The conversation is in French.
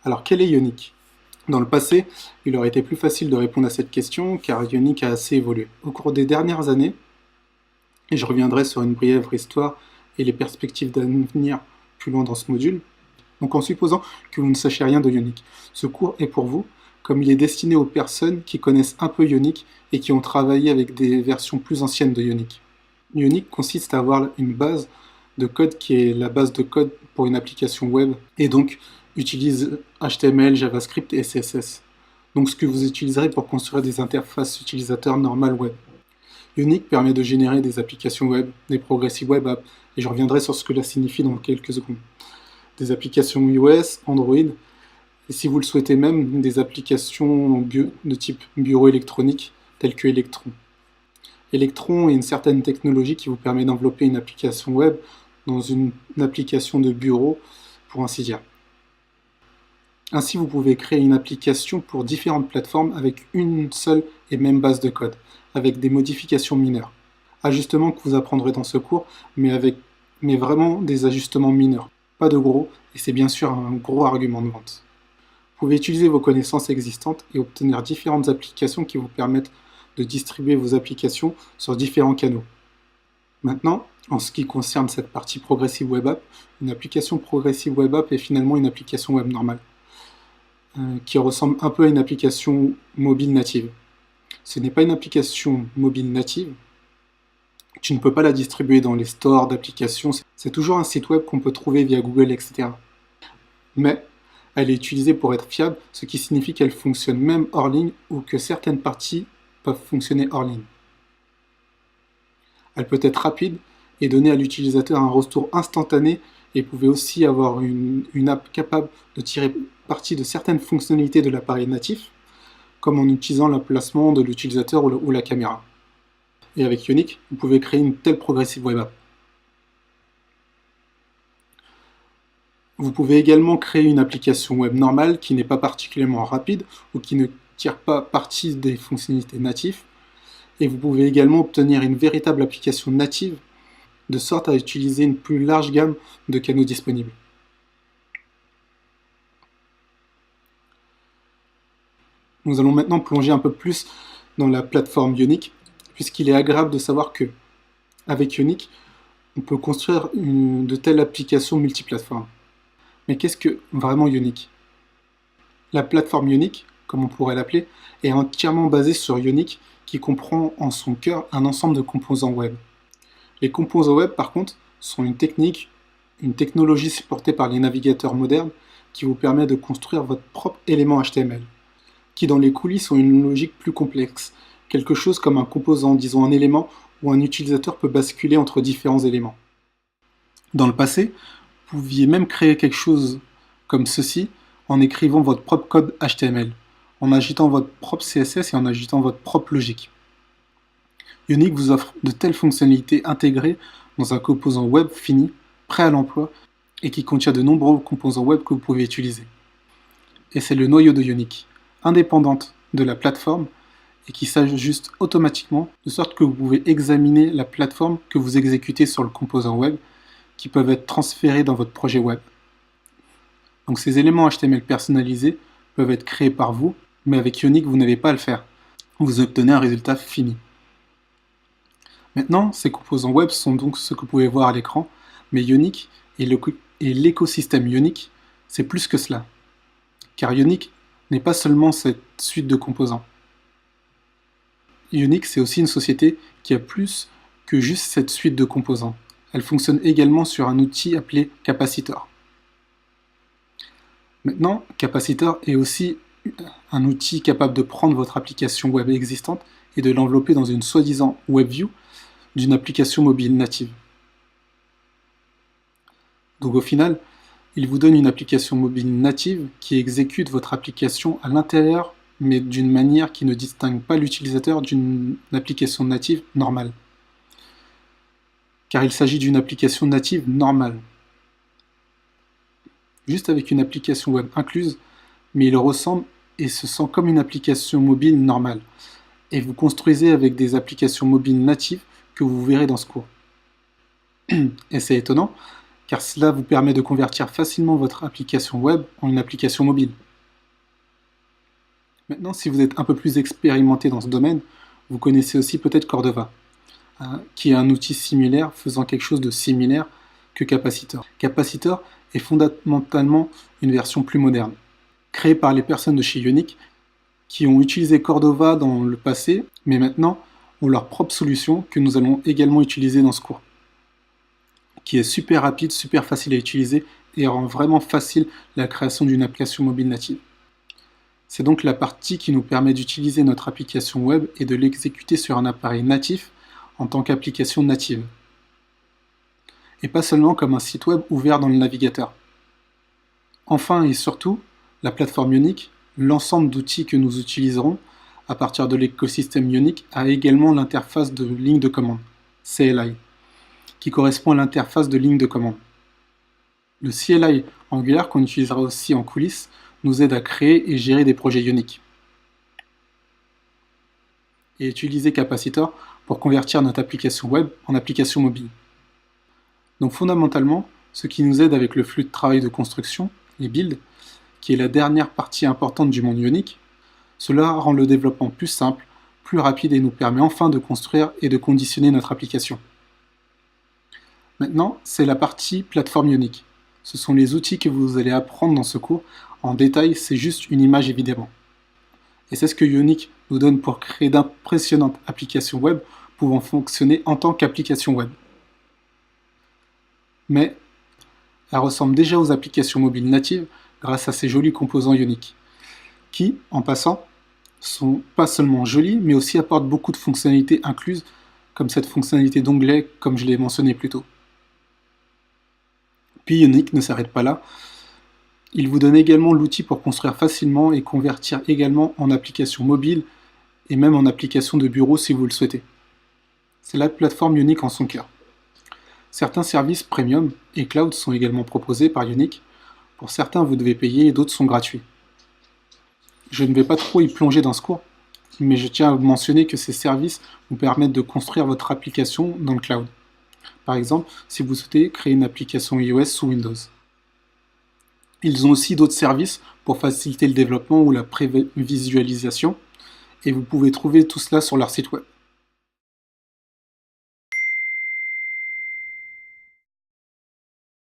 Alors quel est Ionic? Dans le passé, il aurait été plus facile de répondre à cette question car Ionic a assez évolué. Au cours des dernières années, et je reviendrai sur une brève histoire et les perspectives d'avenir plus loin dans ce module, donc en supposant que vous ne sachiez rien de Ionic, ce cours est pour vous, comme il est destiné aux personnes qui connaissent un peu Ionic et qui ont travaillé avec des versions plus anciennes de Ionic. Ionic consiste à avoir une base de code qui est la base de code pour une application web et donc utilise HTML, JavaScript et CSS. Donc ce que vous utiliserez pour construire des interfaces utilisateurs normales web. Ionic permet de générer des applications web, des progressive web apps, et je reviendrai sur ce que cela signifie dans quelques secondes. Des applications iOS, Android, et si vous le souhaitez même, des applications de type bureau électronique, telles que Electron. Electron est une certaine technologie qui vous permet d'envelopper une application web dans une application de bureau, pour ainsi dire. Ainsi, vous pouvez créer une application pour différentes plateformes avec une seule et même base de code, avec des modifications mineures. Ajustements que vous apprendrez dans ce cours, mais vraiment des ajustements mineurs, pas de gros, et c'est bien sûr un gros argument de vente. Vous pouvez utiliser vos connaissances existantes et obtenir différentes applications qui vous permettent de distribuer vos applications sur différents canaux. Maintenant, en ce qui concerne cette partie Progressive Web App, une application Progressive Web App est finalement une application web normale, qui ressemble un peu à une application mobile native. Ce n'est pas une application mobile native, tu ne peux pas la distribuer dans les stores d'applications, c'est toujours un site web qu'on peut trouver via Google, etc. Mais elle est utilisée pour être fiable, ce qui signifie qu'elle fonctionne même hors ligne ou que certaines parties peuvent fonctionner hors ligne. Elle peut être rapide et donner à l'utilisateur un retour instantané et pouvez aussi avoir une app capable de tirer parti de certaines fonctionnalités de l'appareil natif, comme en utilisant l'emplacement de l'utilisateur ou la caméra. Et avec Ionic, vous pouvez créer une telle Progressive Web App. Vous pouvez également créer une application web normale qui n'est pas particulièrement rapide ou qui ne tire pas parti des fonctionnalités natives. Et vous pouvez également obtenir une véritable application native de sorte à utiliser une plus large gamme de canaux disponibles. Nous allons maintenant plonger un peu plus dans la plateforme Ionic, puisqu'il est agréable de savoir que, avec Ionic, on peut construire de telles applications multiplateformes. Mais qu'est-ce que vraiment Ionic? La plateforme Ionic, comme on pourrait l'appeler, est entièrement basée sur Ionic, qui comprend en son cœur un ensemble de composants web. Les composants web, par contre, sont une technologie supportée par les navigateurs modernes qui vous permet de construire votre propre élément HTML, qui dans les coulisses ont une logique plus complexe, quelque chose comme un composant, disons un élément, où un utilisateur peut basculer entre différents éléments. Dans le passé, vous pouviez même créer quelque chose comme ceci en écrivant votre propre code HTML, en ajoutant votre propre CSS et en ajoutant votre propre logique. Ionic vous offre de telles fonctionnalités intégrées dans un composant web fini, prêt à l'emploi, et qui contient de nombreux composants web que vous pouvez utiliser. Et c'est le noyau de Ionic, indépendante de la plateforme, et qui s'ajuste automatiquement, de sorte que vous pouvez examiner la plateforme que vous exécutez sur le composant web, qui peuvent être transférés dans votre projet web. Donc ces éléments HTML personnalisés peuvent être créés par vous, mais avec Ionic vous n'avez pas à le faire. Vous obtenez un résultat fini. Maintenant, ces composants web sont donc ce que vous pouvez voir à l'écran, mais Ionic et l'écosystème Ionic, c'est plus que cela. Car Ionic n'est pas seulement cette suite de composants. Ionic, c'est aussi une société qui a plus que juste cette suite de composants. Elle fonctionne également sur un outil appelé Capacitor. Maintenant, Capacitor est aussi un outil capable de prendre votre application web existante et de l'envelopper dans une soi-disant WebView d'une application mobile native. Donc au final, il vous donne une application mobile native qui exécute votre application à l'intérieur, mais d'une manière qui ne distingue pas l'utilisateur d'une application native normale. Car il s'agit d'une application native normale. Juste avec une application web incluse, mais il ressemble et se sent comme une application mobile normale. Et vous construisez avec des applications mobiles natives que vous verrez dans ce cours. Et c'est étonnant, car cela vous permet de convertir facilement votre application web en une application mobile. Maintenant, si vous êtes un peu plus expérimenté dans ce domaine, vous connaissez aussi peut-être Cordova, qui est un outil similaire faisant quelque chose de similaire que Capacitor. Capacitor est fondamentalement une version plus moderne, créée par les personnes de chez Ionic qui ont utilisé Cordova dans le passé, mais maintenant ont leur propre solution que nous allons également utiliser dans ce cours, qui est super rapide, super facile à utiliser et rend vraiment facile la création d'une application mobile native. C'est donc la partie qui nous permet d'utiliser notre application web et de l'exécuter sur un appareil natif en tant qu'application native. Et pas seulement comme un site web ouvert dans le navigateur. Enfin et surtout, la plateforme Ionic, l'ensemble d'outils que nous utiliserons à partir de l'écosystème Ionic, a également l'interface de ligne de commande, CLI, qui correspond à l'interface de ligne de commande. Le CLI Angular, qu'on utilisera aussi en coulisses, nous aide à créer et gérer des projets Ionic. Et utiliser Capacitor pour convertir notre application web en application mobile. Donc fondamentalement, ce qui nous aide avec le flux de travail de construction, les builds, qui est la dernière partie importante du monde Ionic, cela rend le développement plus simple, plus rapide et nous permet enfin de construire et de conditionner notre application. Maintenant, c'est la partie plateforme Ionic. Ce sont les outils que vous allez apprendre dans ce cours. En détail, c'est juste une image évidemment. Et c'est ce que Ionic nous donne pour créer d'impressionnantes applications web pouvant fonctionner en tant qu'application web. Mais elle ressemble déjà aux applications mobiles natives grâce à ces jolis composants Ionic, qui, en passant, sont pas seulement jolis, mais aussi apportent beaucoup de fonctionnalités incluses, comme cette fonctionnalité d'onglet, comme je l'ai mentionné plus tôt. Puis Ionic ne s'arrête pas là. Il vous donne également l'outil pour construire facilement et convertir également en application mobile et même en application de bureau si vous le souhaitez. C'est la plateforme Ionic en son cœur. Certains services premium et cloud sont également proposés par Ionic. Pour certains, vous devez payer et d'autres sont gratuits. Je ne vais pas trop y plonger dans ce cours, mais je tiens à vous mentionner que ces services vous permettent de construire votre application dans le cloud. Par exemple, si vous souhaitez créer une application iOS sous Windows. Ils ont aussi d'autres services pour faciliter le développement ou la prévisualisation, et vous pouvez trouver tout cela sur leur site web.